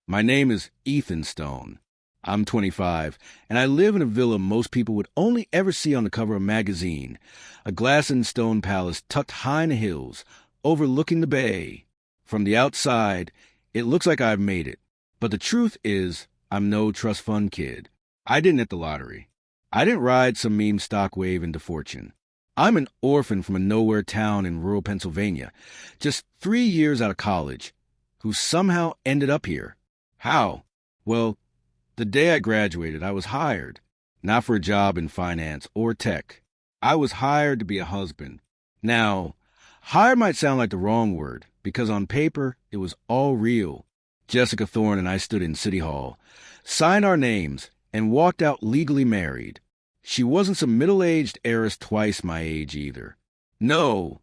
My name is Ethan Stone. I'm 25, and I live in a villa most people would only ever see on the cover of a magazine, a glass and stone palace tucked high in the hills, overlooking the bay. From the outside, it looks like I've made it. But the truth is, I'm no trust fund kid. I didn't hit the lottery. I didn't ride some meme stock wave into fortune. I'm an orphan from a nowhere town in rural Pennsylvania, just 3 years out of college, who somehow ended up here. How? Well, the day I graduated, I was hired, not for a job in finance or tech. I was hired to be a husband. Now, hired might sound like the wrong word, because on paper, it was all real. Jessica Thorne and I stood in City Hall, signed our names, and walked out legally married. She wasn't some middle-aged heiress twice my age either. No,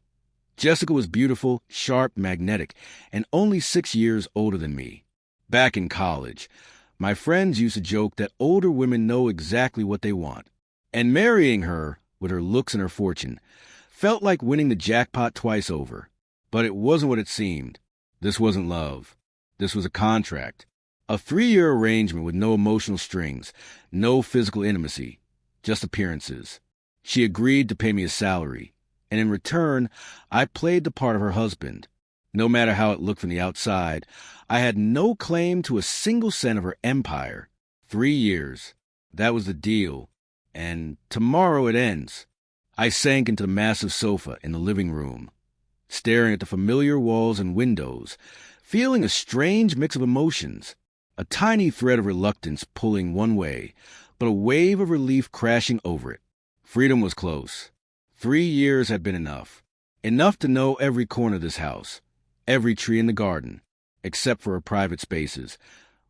Jessica was beautiful, sharp, magnetic, and only 6 years older than me. Back in college, my friends used to joke that older women know exactly what they want, and marrying her, with her looks and her fortune, felt like winning the jackpot twice over. But it wasn't what it seemed. This wasn't love. This was a contract. A 3-year arrangement with no emotional strings, no physical intimacy, just appearances. She agreed to pay me a salary, and in return, I played the part of her husband. No matter how it looked from the outside, I had no claim to a single cent of her empire. 3 years. That was the deal. And tomorrow it ends. I sank into the massive sofa in the living room, staring at the familiar walls and windows, feeling a strange mix of emotions. A tiny thread of reluctance pulling one way, but a wave of relief crashing over it. Freedom was close. 3 years had been enough. Enough to know every corner of this house, every tree in the garden, except for her private spaces,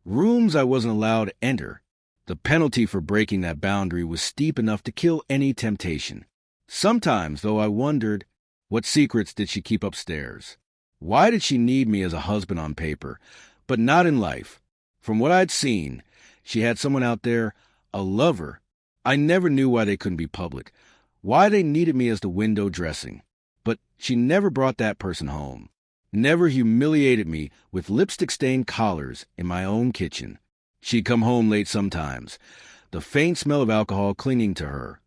rooms I wasn't allowed to enter. The penalty for breaking that boundary was steep enough to kill any temptation. Sometimes, though, I wondered, what secrets did she keep upstairs? Why did she need me as a husband on paper, but not in life? From what I'd seen, she had someone out there, a lover. I never knew why they couldn't be public, why they needed me as the window dressing. But she never brought that person home, never humiliated me with lipstick-stained collars in my own kitchen. She'd come home late sometimes, the faint smell of alcohol clinging to her,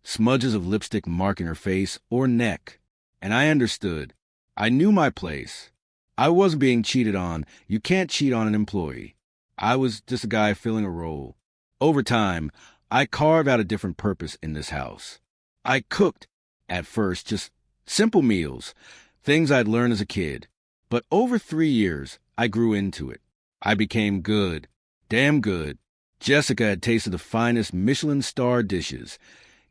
smudges of lipstick marking her face or neck. And I understood. I knew my place. I wasn't being cheated on. You can't cheat on an employee. I was just a guy filling a role. Over time, I carved out a different purpose in this house. I cooked, at first, just simple meals, things I'd learned as a kid. But over 3 years, I grew into it. I became good, damn good. Jessica had tasted the finest Michelin star dishes,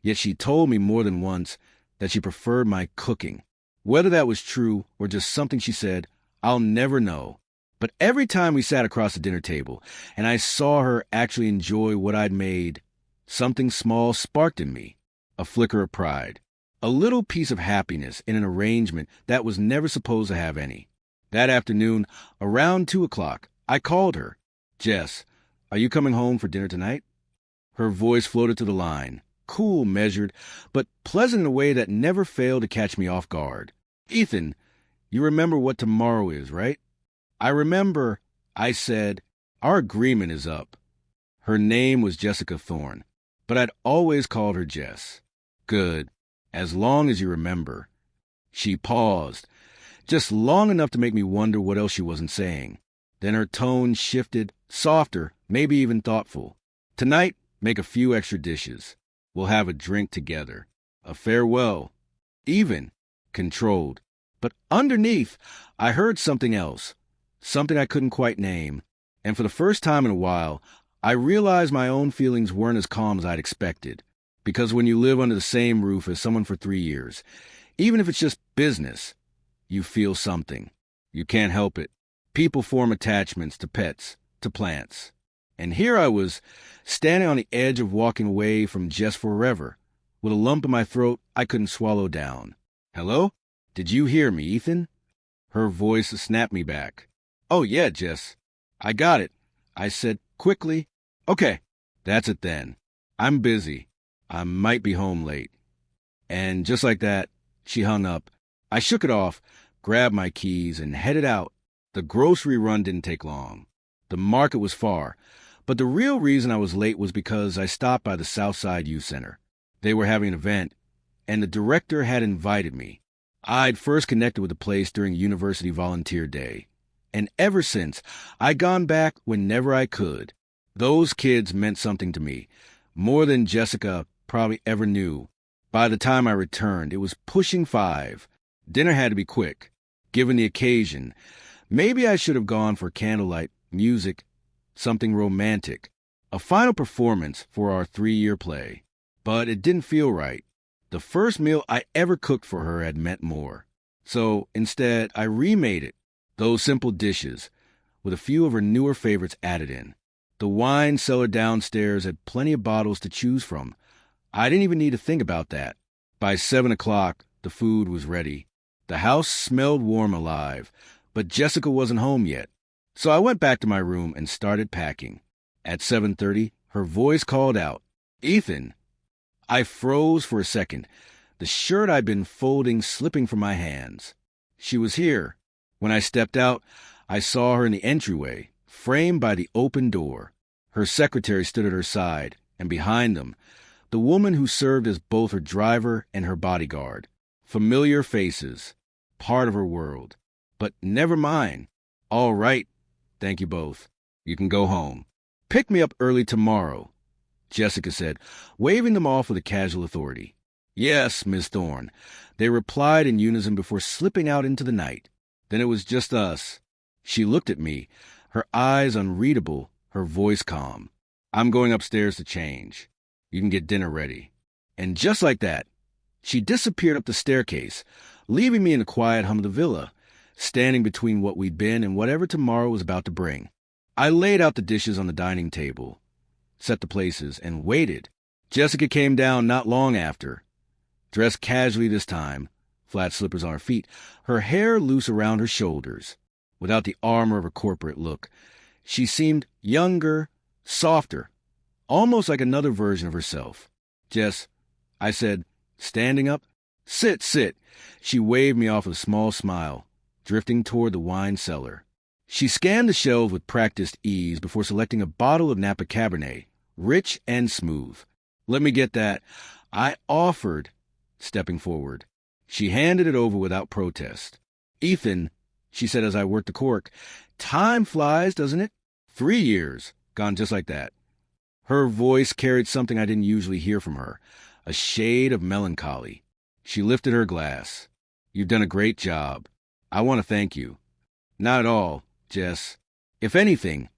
yet she told me more than once that she preferred my cooking. Whether that was true or just something she said, I'll never know. But every time we sat across the dinner table and I saw her actually enjoy what I'd made, something small sparked in me, a flicker of pride, a little piece of happiness in an arrangement that was never supposed to have any. That afternoon, around 2 o'clock, I called her. "Jess, are you coming home for dinner tonight?" Her voice floated to the line, cool, measured, but pleasant in a way that never failed to catch me off guard. "Ethan, you remember what tomorrow is, right?" "I remember," I said. "Our agreement is up." Her name was Jessica Thorne, but I'd always called her Jess. "Good. As long as you remember." She paused, just long enough to make me wonder what else she wasn't saying. Then her tone shifted, softer, maybe even thoughtful. "Tonight, make a few extra dishes. We'll have a drink together. A farewell. Even. Controlled." But underneath, I heard something else. Something I couldn't quite name. And for the first time in a while, I realized my own feelings weren't as calm as I'd expected. Because when you live under the same roof as someone for 3 years, even if it's just business, you feel something. You can't help it. People form attachments to pets, to plants. And here I was, standing on the edge of walking away from Jess forever, with a lump in my throat I couldn't swallow down. "Hello? Did you hear me, Ethan?" Her voice snapped me back. "Oh, yeah, Jess. I got it," I said quickly. "Okay, that's it then. I'm busy. I might be home late." And just like that, she hung up. I shook it off, grabbed my keys, and headed out. The grocery run didn't take long. The market was far, but the real reason I was late was because I stopped by the Southside Youth Center. They were having an event, and the director had invited me. I'd first connected with the place during University Volunteer Day, and ever since, I'd gone back whenever I could. Those kids meant something to me, more than Jessica probably ever knew. By the time I returned, it was pushing 5. Dinner had to be quick, given the occasion. Maybe I should have gone for candlelight, music, something romantic, a final performance for our 3-year play. But it didn't feel right. The first meal I ever cooked for her had meant more. So instead, I remade it, those simple dishes, with a few of her newer favorites added in. The wine cellar downstairs had plenty of bottles to choose from. I didn't even need to think about that. By 7 o'clock, the food was ready. The house smelled warm alive, but Jessica wasn't home yet. So I went back to my room and started packing. At 7:30, her voice called out, "Ethan!" I froze for a second, the shirt I'd been folding slipping from my hands. She was here. When I stepped out, I saw her in the entryway, framed by the open door. Her secretary stood at her side, and behind them, the woman who served as both her driver and her bodyguard. Familiar faces, part of her world. But never mind. All right, thank you both. You can go home. Pick me up early tomorrow, Jessica said, waving them off with a casual authority. Yes, Miss Thorne, they replied in unison before slipping out into the night. Then it was just us. She looked at me, her eyes unreadable, her voice calm. I'm going upstairs to change. You can get dinner ready. And just like that, she disappeared up the staircase, leaving me in the quiet hum of the villa, standing between what we'd been and whatever tomorrow was about to bring. I laid out the dishes on the dining table, set the places, and waited. Jessica came down not long after, dressed casually this time, flat slippers on her feet, her hair loose around her shoulders. Without the armor of her corporate look, she seemed younger, softer, almost like another version of herself. Jess, I said, standing up. Sit. She waved me off with a small smile, drifting toward the wine cellar. She scanned the shelves with practiced ease before selecting a bottle of Napa Cabernet, rich and smooth. Let me get that. I offered, stepping forward. She handed it over without protest. Ethan, she said as I worked the cork, time flies, doesn't it? 3 years, gone just like that. Her voice carried something I didn't usually hear from her, a shade of melancholy. She lifted her glass. You've done a great job. I want to thank you. Not at all, Jess. If anything,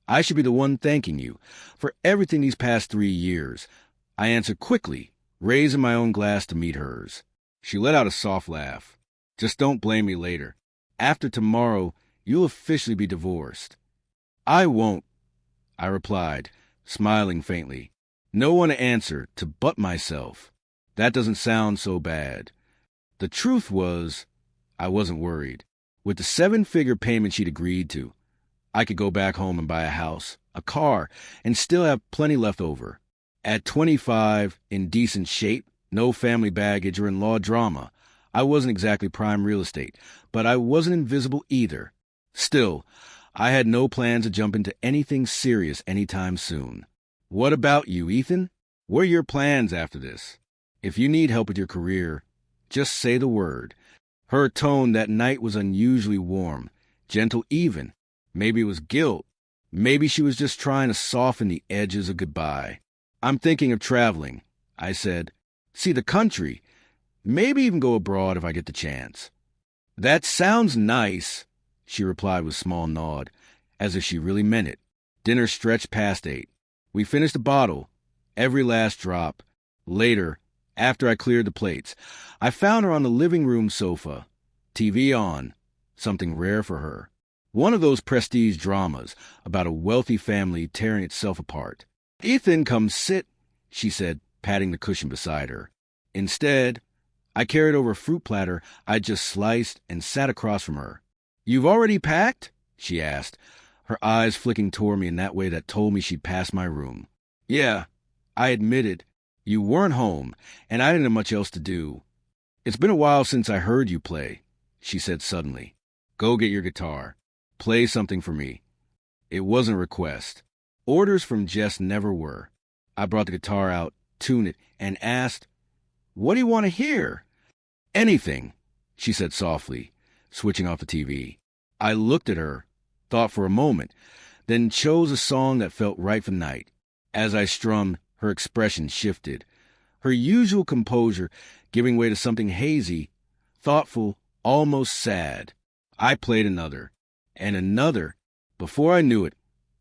I should be the one thanking you for everything these past 3 years. I answered quickly, raising my own glass to meet hers. She let out a soft laugh. Just don't blame me later. After tomorrow, you'll officially be divorced. I won't, I replied, smiling faintly. No one to answer to but myself. That doesn't sound so bad. The truth was, I wasn't worried. With the 7-figure payment she'd agreed to, I could go back home and buy a house, a car, and still have plenty left over. At 25, in decent shape, no family baggage or in-law drama, I wasn't exactly prime real estate, but I wasn't invisible either. Still, I had no plans to jump into anything serious anytime soon. What about you, Ethan? What are your plans after this? If you need help with your career, just say the word. Her tone that night was unusually warm, gentle even. Maybe it was guilt. Maybe she was just trying to soften the edges of goodbye. I'm thinking of traveling, I said. See the country. Maybe even go abroad if I get the chance. That sounds nice, she replied with a small nod, as if she really meant it. Dinner stretched past 8. We finished a bottle, every last drop. Later, after I cleared the plates, I found her on the living room sofa, TV on, something rare for her. One of those prestige dramas about a wealthy family tearing itself apart. Ethan, come sit, she said, patting the cushion beside her. Instead, I carried over a fruit platter I'd just sliced and sat across from her. You've already packed? She asked, her eyes flicking toward me in that way that told me she'd passed my room. Yeah, I admitted. You weren't home, and I didn't have much else to do. It's been a while since I heard you play, she said suddenly. Go get your guitar. Play something for me. It wasn't a request. Orders from Jess never were. I brought the guitar out, tuned it, and asked, "What do you want to hear?" "Anything," she said softly, switching off the TV. I looked at her, thought for a moment, then chose a song that felt right for the night. As I strummed, her expression shifted, her usual composure giving way to something hazy, thoughtful, almost sad. I played another, and another. Before I knew it,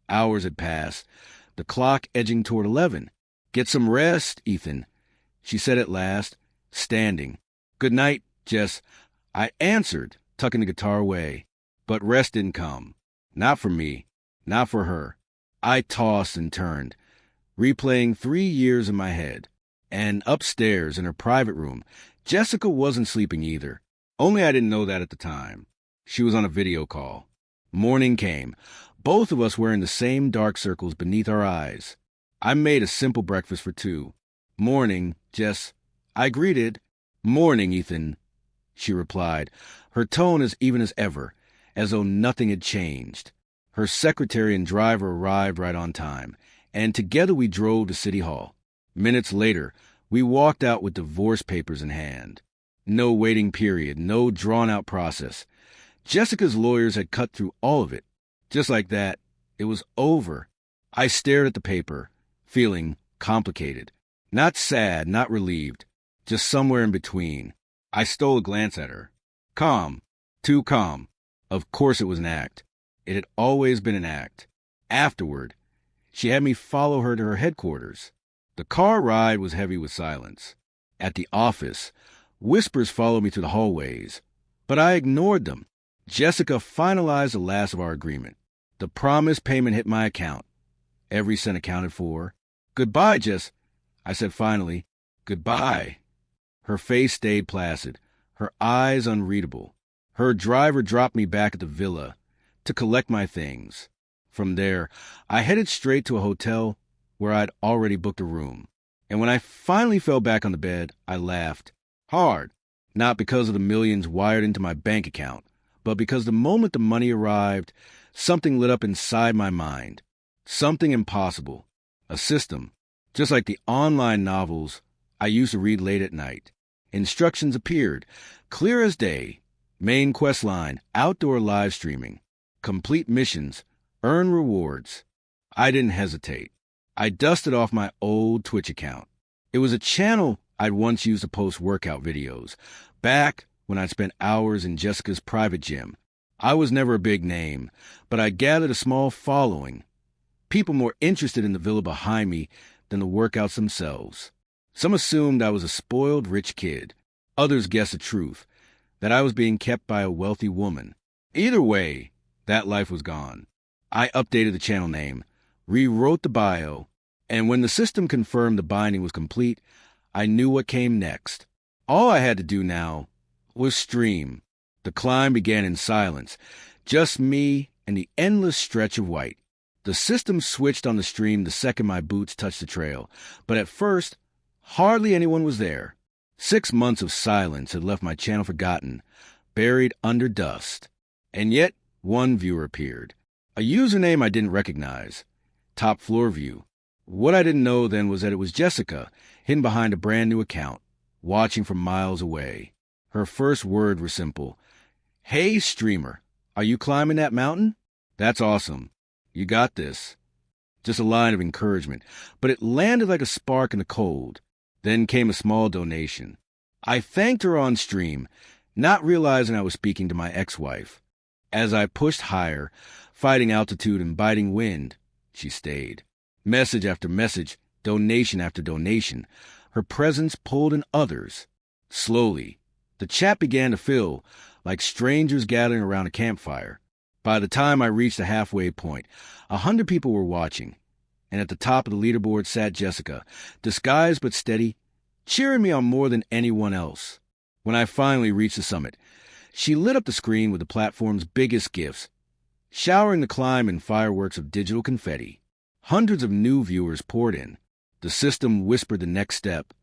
hours had passed, the clock edging toward 11. "Get some rest, Ethan," she said at last, standing. "Good night, Jess," I answered, tucking the guitar away. But rest didn't come. Not for me, not for her. I tossed and turned, replaying 3 years in my head. And upstairs in her private room, Jessica wasn't sleeping either. Only I didn't know that at the time. She was on a video call. Morning came, both of us wearing the same dark circles beneath our eyes. I made a simple breakfast for 2. "Morning, Jess," I greeted. "Morning, Ethan," she replied, her tone as even as ever, as though nothing had changed. Her secretary and driver arrived right on time, and together we drove to City Hall. Minutes later, we walked out with divorce papers in hand. No waiting period, no drawn-out process. Jessica's lawyers had cut through all of it. Just like that, it was over. I stared at the paper, feeling complicated. Not sad, not relieved, just somewhere in between. I stole a glance at her. Calm, too calm. Of course it was an act. It had always been an act. Afterward, she had me follow her to her headquarters. The car ride was heavy with silence. At the office, whispers followed me through the hallways, but I ignored them. Jessica finalized the last of our agreement. The promised payment hit my account. Every cent accounted for. "Goodbye, Jess," I said finally. "Goodbye." Her face stayed placid, her eyes unreadable. Her driver dropped me back at the villa to collect my things. From there, I headed straight to a hotel where I'd already booked a room. And when I finally fell back on the bed, I laughed. Hard. Not because of the millions wired into my bank account, but because the moment the money arrived, something lit up inside my mind. Something impossible. A system. Just like the online novels I used to read late at night. Instructions appeared, clear as day. Main quest line, outdoor live streaming. Complete missions, earn rewards. I didn't hesitate. I dusted off my old Twitch account. It was a channel I'd once used to post workout videos, back when I'd spent hours in Jessica's private gym. I was never a big name, but I gathered a small following. People more interested in the villa behind me than the workouts themselves. Some assumed I was a spoiled rich kid. Others guessed the truth, that I was being kept by a wealthy woman. Either way, that life was gone. I updated the channel name, rewrote the bio, and when the system confirmed the binding was complete, I knew what came next. All I had to do now was stream. The climb began in silence, just me and the endless stretch of white. The system switched on the stream the second my boots touched the trail, but at first, hardly anyone was there. 6 months of silence had left my channel forgotten, buried under dust. And yet, one viewer appeared. A username I didn't recognize. Top floor view. What I didn't know then was that it was Jessica, hidden behind a brand new account, watching from miles away. Her first words were simple. "Hey, streamer, are you climbing that mountain? That's awesome. You got this." Just a line of encouragement, but it landed like a spark in the cold. Then came a small donation. I thanked her on stream, not realizing I was speaking to my ex-wife. As I pushed higher, fighting altitude and biting wind, she stayed. Message after message, donation after donation. Her presence pulled in others. Slowly, the chat began to fill, like strangers gathering around a campfire. By the time I reached the halfway point, 100 people were watching, and at the top of the leaderboard sat Jessica, disguised but steady, cheering me on more than anyone else. When I finally reached the summit, she lit up the screen with the platform's biggest gifts, showering the climb in fireworks of digital confetti. Hundreds of new viewers poured in. The system whispered the next step,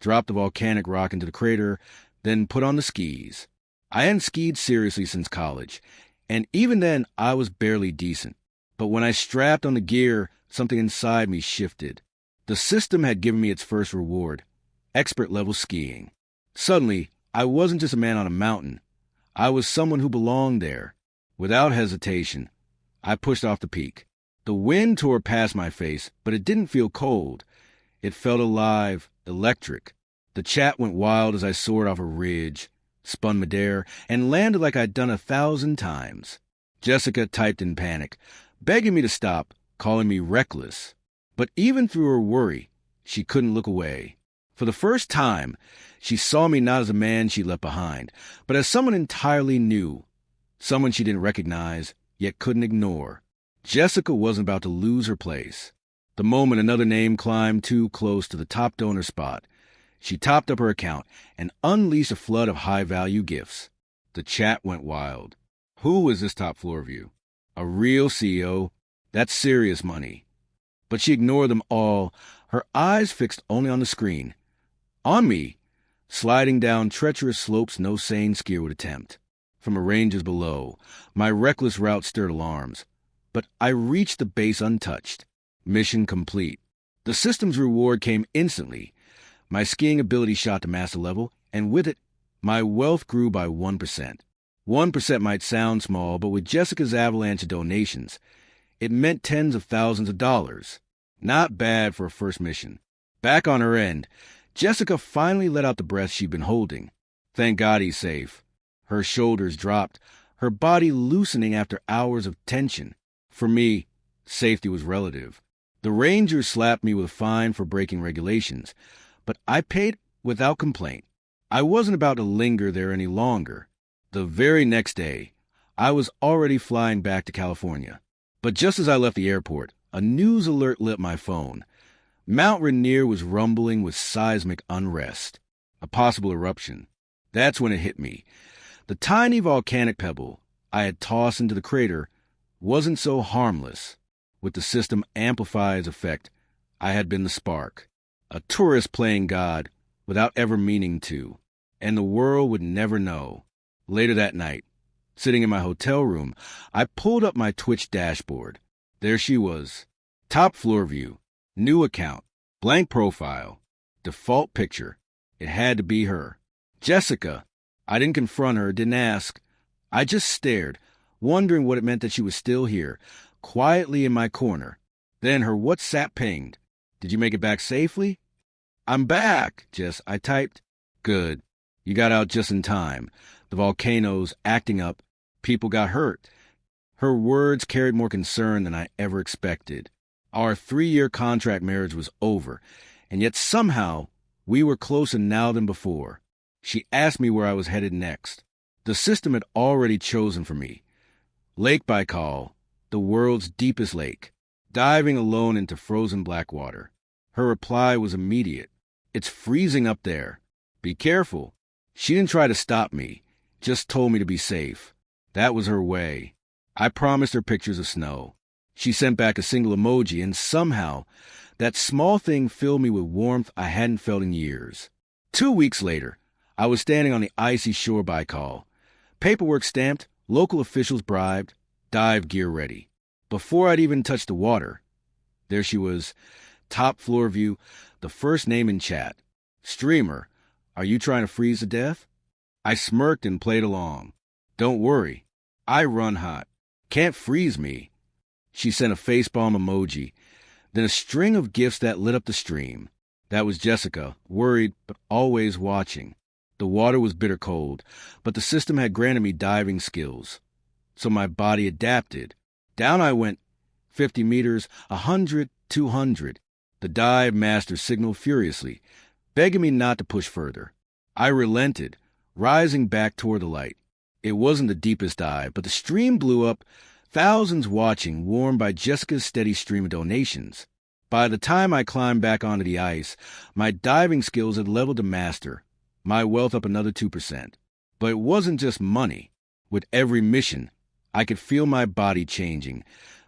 dropped the volcanic rock into the crater, then put on the skis. I hadn't skied seriously since college, and even then I was barely decent. But when I strapped on the gear, something inside me shifted. The system had given me its first reward, expert-level skiing. Suddenly, I wasn't just a man on a mountain. I was someone who belonged there. Without hesitation, I pushed off the peak. The wind tore past my face, but it didn't feel cold. It felt alive, electric. The chat went wild as I soared off a ridge, spun midair, and landed like I'd done 1,000 times. Jessica typed in panic, begging me to stop, calling me reckless. But even through her worry, she couldn't look away. For the first time, she saw me not as a man she'd left behind, but as someone entirely new, someone she didn't recognize, yet couldn't ignore. Jessica wasn't about to lose her place. The moment another name climbed too close to the top donor spot, she topped up her account and unleashed a flood of high-value gifts. The chat went wild. Who is this top floor view? A real CEO? That's serious money. But she ignored them all, her eyes fixed only on the screen. On me, sliding down treacherous slopes no sane skier would attempt. From the ranges below, my reckless route stirred alarms. But I reached the base untouched. Mission complete. The system's reward came instantly. My skiing ability shot to master level, and with it, my wealth grew by 1%. 1% might sound small, but with Jessica's avalanche of donations, it meant tens of thousands of dollars. Not bad for a first mission. Back on her end, Jessica finally let out the breath she'd been holding. Thank God he's safe. Her shoulders dropped, her body loosening after hours of tension. For me, safety was relative. The rangers slapped me with a fine for breaking regulations, but I paid without complaint. I wasn't about to linger there any longer. The very next day, I was already flying back to California. But just as I left the airport, a news alert lit my phone. Mount Rainier was rumbling with seismic unrest. A possible eruption. That's when it hit me. The tiny volcanic pebble I had tossed into the crater wasn't so harmless. With the system amplify its effect, I had been the spark. A tourist playing God without ever meaning to. And the world would never know. Later that night, sitting in my hotel room, I pulled up my Twitch dashboard. There she was. Top floor view. New account. Blank profile. Default picture. It had to be her. Jessica. I didn't confront her, didn't ask. I just stared, wondering what it meant that she was still here, quietly in my corner. Then her WhatsApp pinged. Did you make it back safely? I'm back, Jess, I typed. Good. You got out just in time. The volcano's acting up. People got hurt. Her words carried more concern than I ever expected. Our 3-year contract marriage was over, and yet somehow we were closer now than before. She asked me where I was headed next. The system had already chosen for me. Lake Baikal, the world's deepest lake, diving alone into frozen black water. Her reply was immediate. It's freezing up there. Be careful. She didn't try to stop me, just told me to be safe. That was her way. I promised her pictures of snow. She sent back a single emoji, and somehow, that small thing filled me with warmth I hadn't felt in years. 2 weeks later, I was standing on the icy shore Baikal. Paperwork stamped, local officials bribed, dive gear ready. Before I'd even touched the water, there she was, top floor view, the first name in chat. Streamer, are you trying to freeze to death? I smirked and played along. Don't worry, I run hot. Can't freeze me. She sent a facepalm emoji, then a string of gifts that lit up the stream. That was Jessica, worried but always watching. The water was bitter cold, but the system had granted me diving skills. So my body adapted. Down I went, 50 meters, 100, 200. The dive master signaled furiously, begging me not to push further. I relented, rising back toward the light. It wasn't the deepest dive, but the stream blew up, thousands watching, warmed by Jessica's steady stream of donations. By the time I climbed back onto the ice, my diving skills had leveled to master, my wealth up another 2%. But it wasn't just money. With every mission, I could feel my body changing,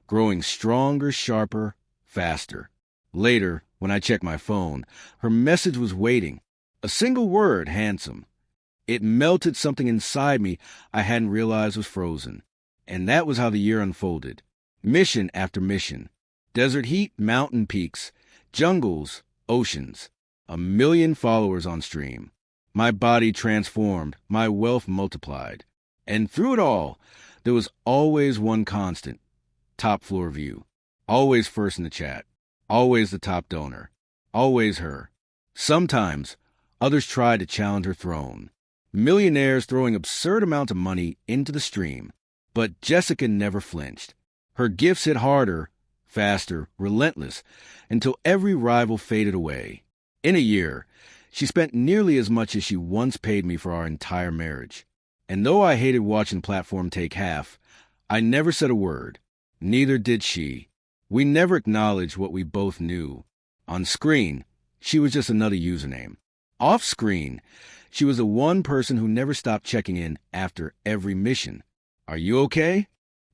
growing stronger, sharper, faster. Later, when I checked my phone, her message was waiting. A single word, handsome. It melted something inside me I hadn't realized was frozen. And that was how the year unfolded. Mission after mission. Desert heat, mountain peaks, jungles, oceans. 1 million followers on stream. My body transformed, my wealth multiplied. And through it all, there was always one constant. Top floor view. Always first in the chat. Always the top donor. Always her. Sometimes, others tried to challenge her throne. Millionaires throwing absurd amounts of money into the stream. But Jessica never flinched. Her gifts hit harder, faster, relentless, until every rival faded away. In a year, she spent nearly as much as she once paid me for our entire marriage. And though I hated watching the platform take half, I never said a word. Neither did she. We never acknowledged what we both knew. On screen, she was just another username. Off screen, she was the one person who never stopped checking in after every mission. Are you okay?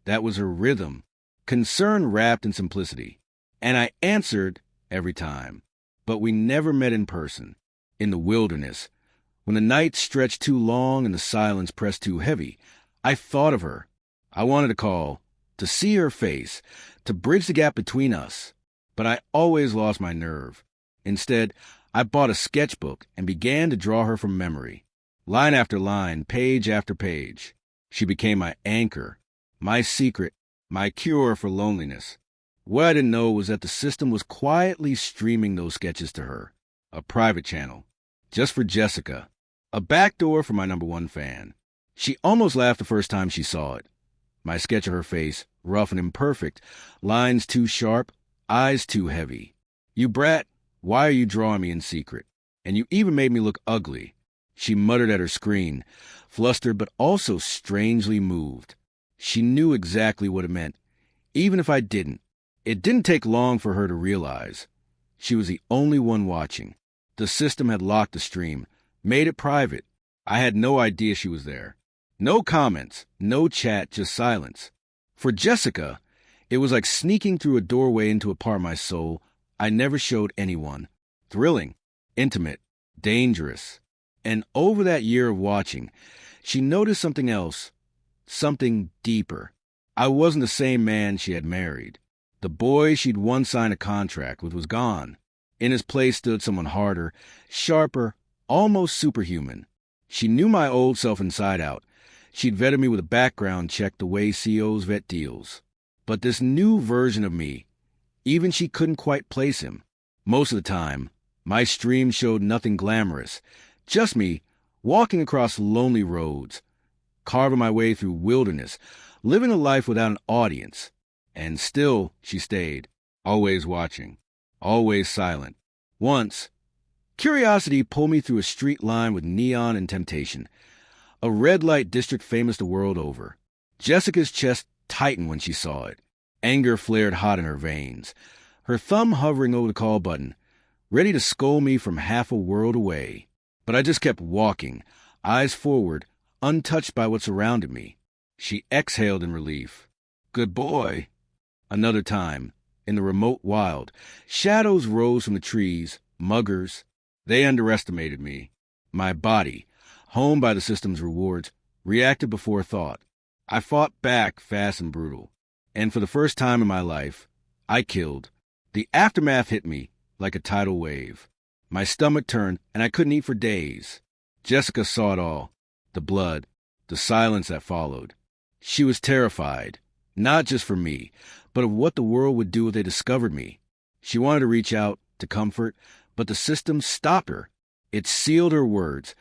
That was her rhythm. Concern wrapped in simplicity. And I answered every time. But we never met in person. In the wilderness, when the nights stretched too long and the silence pressed too heavy, I thought of her. I wanted to call, to see her face, to bridge the gap between us. But I always lost my nerve. Instead, I bought a sketchbook and began to draw her from memory. Line after line, page after page. She became my anchor, my secret, my cure for loneliness. What I didn't know was that the system was quietly streaming those sketches to her. A private channel. Just for Jessica. A backdoor for my #1 fan. She almost laughed the first time she saw it. My sketch of her face, rough and imperfect, lines too sharp, eyes too heavy. You brat, why are you drawing me in secret? And you even made me look ugly. She muttered at her screen, flustered but also strangely moved. She knew exactly what it meant, even if I didn't. It didn't take long for her to realize. She was the only one watching. The system had locked the stream, made it private. I had no idea she was there. No comments, no chat, just silence. For Jessica, it was like sneaking through a doorway into a part of my soul I never showed anyone. Thrilling, intimate, dangerous. And over that year of watching, she noticed something else, something deeper. I wasn't the same man she had married. The boy she'd once signed a contract with was gone. In his place stood someone harder, sharper, almost superhuman. She knew my old self inside out. She'd vetted me with a background check the way CEOs vet deals. But this new version of me, even she couldn't quite place him. Most of the time, my stream showed nothing glamorous. Just me, walking across lonely roads, carving my way through wilderness, living a life without an audience. And still, she stayed, always watching, always silent. Once, curiosity pulled me through a street lined with neon and temptation, a red light district famous the world over. Jessica's chest tightened when she saw it. Anger flared hot in her veins, her thumb hovering over the call button, ready to scold me from half a world away. But I just kept walking, eyes forward, untouched by what surrounded me. She exhaled in relief. Good boy. Another time, in the remote wild, shadows rose from the trees, muggers. They underestimated me. My body, honed by the system's rewards, reacted before thought. I fought back fast and brutal. And for the first time in my life, I killed. The aftermath hit me like a tidal wave. My stomach turned, and I couldn't eat for days. Jessica saw it all. The blood, the silence that followed. She was terrified, not just for me, but of what the world would do if they discovered me. She wanted to reach out, to comfort, but the system stopped her. It sealed her words,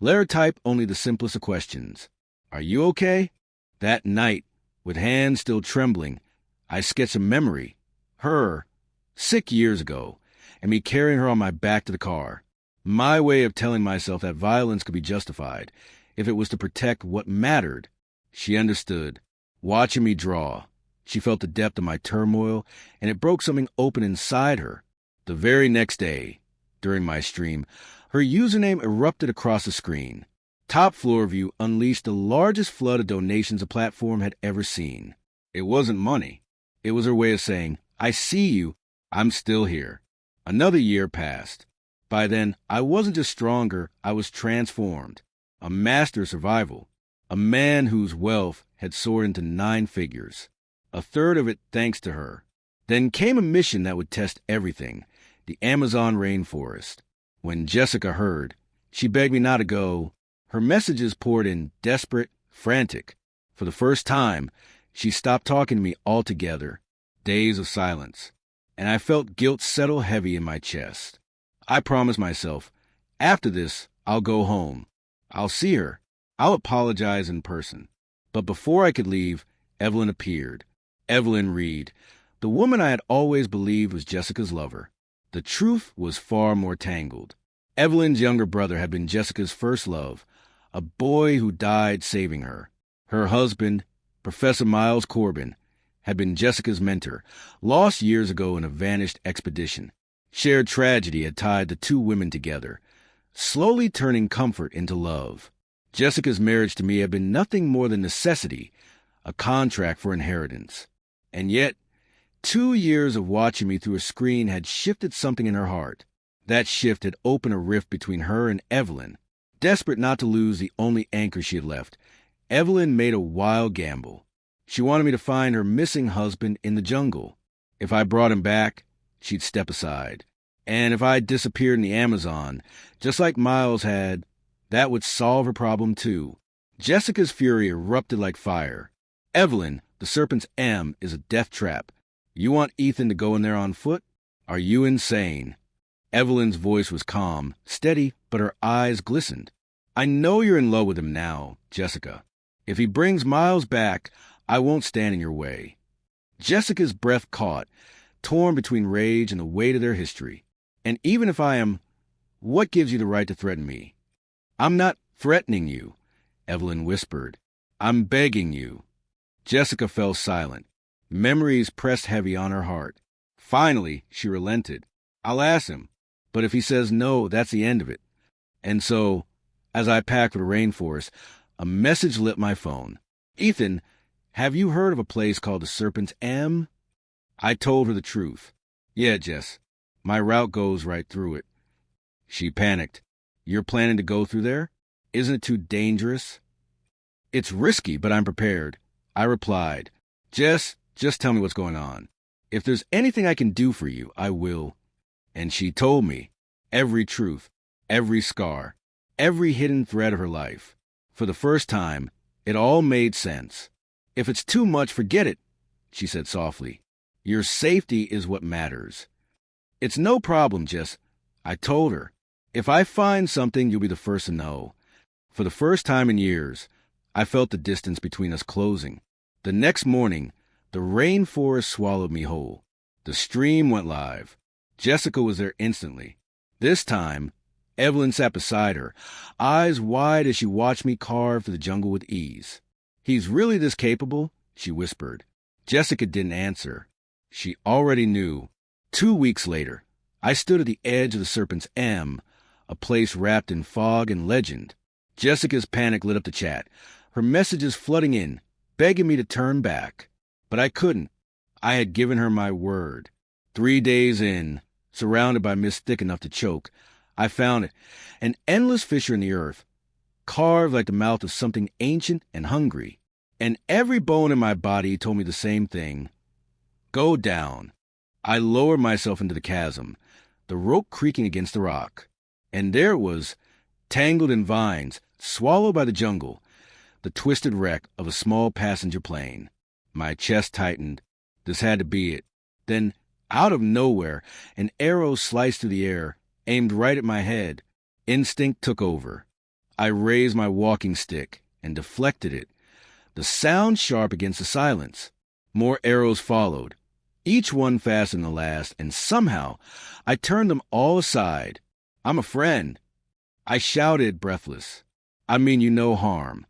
let her type only the simplest of questions. Are you okay? That night, with hands still trembling, I sketched a memory. Her, sick years ago, and me carrying her on my back to the car. My way of telling myself that violence could be justified if it was to protect what mattered. She understood, watching me draw. She felt the depth of my turmoil, and it broke something open inside her. The very next day, during my stream, her username erupted across the screen. Top Floor View unleashed the largest flood of donations the platform had ever seen. It wasn't money. It was her way of saying, I see you, I'm still here. Another year passed. By then, I wasn't just stronger, I was transformed. A master of survival. A man whose wealth had soared into 9 figures. a third of it thanks to her. Then came a mission that would test everything, the Amazon rainforest. When Jessica heard, she begged me not to go. Her messages poured in desperate, frantic. For the first time, she stopped talking to me altogether. Days of silence. And I felt guilt settle heavy in my chest. I promised myself, after this, I'll go home. I'll see her. I'll apologize in person. But before I could leave, Evelyn appeared. Evelyn Reed, the woman I had always believed was Jessica's lover. The truth was far more tangled. Evelyn's younger brother had been Jessica's first love, a boy who died saving her. Her husband, Professor Miles Corbin, had been Jessica's mentor, lost years ago in a vanished expedition. Shared tragedy had tied the two women together, slowly turning comfort into love. Jessica's marriage to me had been nothing more than necessity, a contract for inheritance. And yet, 2 years of watching me through a screen had shifted something in her heart. That shift had opened a rift between her and Evelyn. Desperate not to lose the only anchor she had left, Evelyn made a wild gamble. She wanted me to find her missing husband in the jungle. If I brought him back, she'd step aside. And if I disappeared in the Amazon, just like Miles had, that would solve her problem too. Jessica's fury erupted like fire. Evelyn, the serpent's M, is a death trap. You want Ethan to go in there on foot? Are you insane? Evelyn's voice was calm, steady, but her eyes glistened. I know you're in love with him now, Jessica. If he brings Miles back, I won't stand in your way. Jessica's breath caught, torn between rage and the weight of their history. And even if I am, what gives you the right to threaten me? I'm not threatening you, Evelyn whispered. I'm begging you. Jessica fell silent. Memories pressed heavy on her heart. Finally, she relented. I'll ask him, but if he says no, that's the end of it. And so, as I packed for the rainforest, a message lit my phone. Ethan, have you heard of a place called the Serpent's M? I told her the truth. Yeah, Jess. My route goes right through it. She panicked. You're planning to go through there? Isn't it too dangerous? It's risky, but I'm prepared. I replied. Jess, just tell me what's going on. If there's anything I can do for you, I will. And she told me every truth, every scar, every hidden thread of her life. For the first time, it all made sense. If it's too much, forget it, she said softly. Your safety is what matters. It's no problem, Jess. I told her. If I find something, you'll be the first to know. For the first time in years, I felt the distance between us closing. The next morning, the rainforest swallowed me whole. The stream went live. Jessica was there instantly. This time, Evelyn sat beside her, eyes wide as she watched me carve through the jungle with ease. He's really this capable? She whispered. Jessica didn't answer. She already knew. 2 weeks later, I stood at the edge of the Serpent's M, a place wrapped in fog and legend. Jessica's panic lit up the chat, her messages flooding in, begging me to turn back. But I couldn't. I had given her my word. 3 days in, surrounded by mist thick enough to choke, I found it, an endless fissure in the earth, carved like the mouth of something ancient and hungry. And every bone in my body told me the same thing. Go down. I lowered myself into the chasm, the rope creaking against the rock. And there it was, tangled in vines, swallowed by the jungle, the twisted wreck of a small passenger plane. My chest tightened. This had to be it. Then, out of nowhere, an arrow sliced through the air, aimed right at my head. Instinct took over. I raised my walking stick and deflected it, the sound sharp against the silence. More arrows followed, each one faster than the last, and somehow I turned them all aside. I'm a friend. I shouted, breathless. I mean you no harm.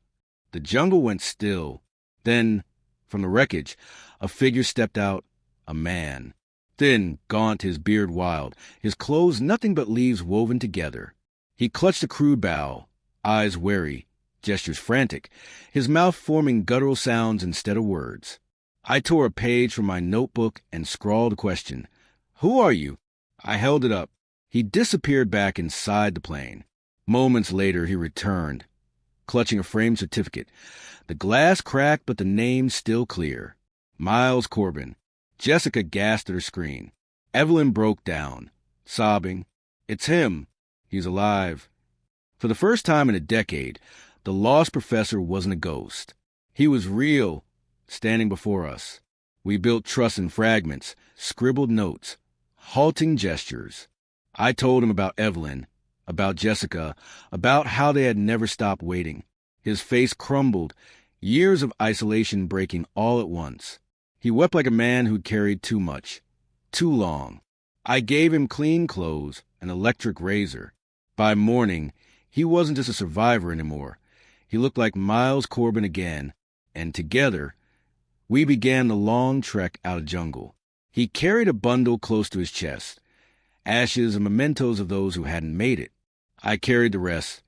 The jungle went still. Then, from the wreckage, a figure stepped out, a man. Thin, gaunt, his beard wild, his clothes nothing but leaves woven together. He clutched a crude bough, eyes wary, gestures frantic, his mouth forming guttural sounds instead of words. I tore a page from my notebook and scrawled a question. Who are you? I held it up. He disappeared back inside the plane. Moments later, he returned, clutching a framed certificate. The glass cracked, but the name still clear. Miles Corbin. Jessica gasped at her screen. Evelyn broke down, sobbing. It's him. He's alive. For the first time in a decade, the lost professor wasn't a ghost. He was real, standing before us. We built trust in fragments, scribbled notes, halting gestures. I told him about Evelyn, about Jessica, about how they had never stopped waiting. His face crumbled, years of isolation breaking all at once. He wept like a man who'd carried too much, too long. I gave him clean clothes, an electric razor. By morning, he wasn't just a survivor anymore. He looked like Miles Corbin again, and together, we began the long trek out of jungle. He carried a bundle close to his chest, ashes and mementos of those who hadn't made it. I carried the rest,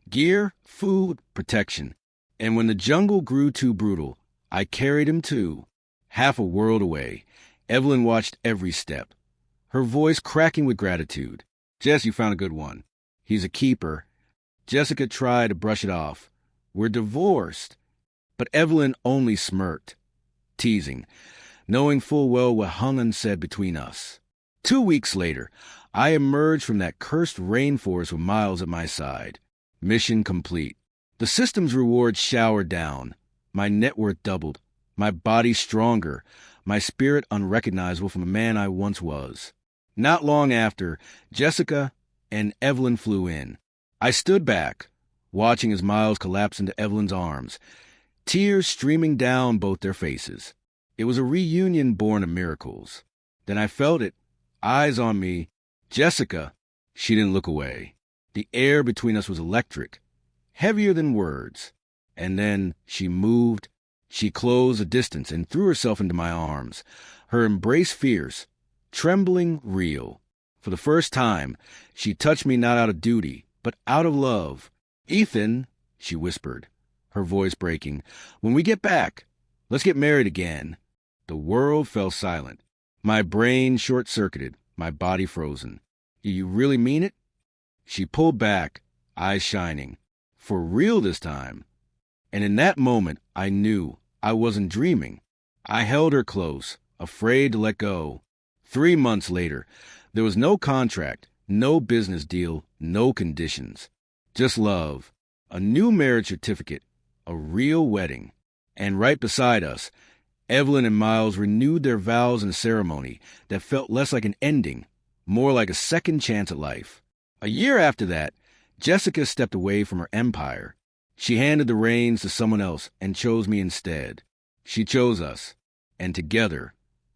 gear, food, protection. And when the jungle grew too brutal, I carried him too. Half a world away, Evelyn watched every step, her voice cracking with gratitude. Jess, you found a good one. He's a keeper. Jessica tried to brush it off. We're divorced. But Evelyn only smirked, teasing, knowing full well what hung unsaid between us. 2 weeks later, I emerged from that cursed rainforest with Miles at my side. Mission complete. The system's rewards showered down. My net worth doubled. My body stronger. My spirit unrecognizable from the man I once was. Not long after, Jessica and Evelyn flew in. I stood back, watching as Miles collapsed into Evelyn's arms, tears streaming down both their faces. It was a reunion born of miracles. Then I felt it, eyes on me. Jessica. She didn't look away. The air between us was electric, heavier than words. And then she moved. She closed the distance and threw herself into my arms, her embrace fierce, trembling real. For the first time, she touched me not out of duty, but out of love. Ethan, she whispered, her voice breaking, when we get back, let's get married again. The world fell silent. My brain short-circuited, my body frozen. Do you really mean it? She pulled back, eyes shining. For real this time. And in that moment, I knew I wasn't dreaming. I held her close, afraid to let go. 3 months later, there was no contract, no business deal, no conditions. Just love, a new marriage certificate, a real wedding. And right beside us, Evelyn and Miles renewed their vows in a ceremony that felt less like an ending, more like a second chance at life. A year after that, Jessica stepped away from her empire. She handed the reins to someone else and chose me instead. She chose us, and together,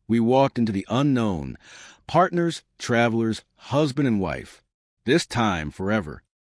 we walked into the unknown, partners, travelers, husband and wife. This time, forever.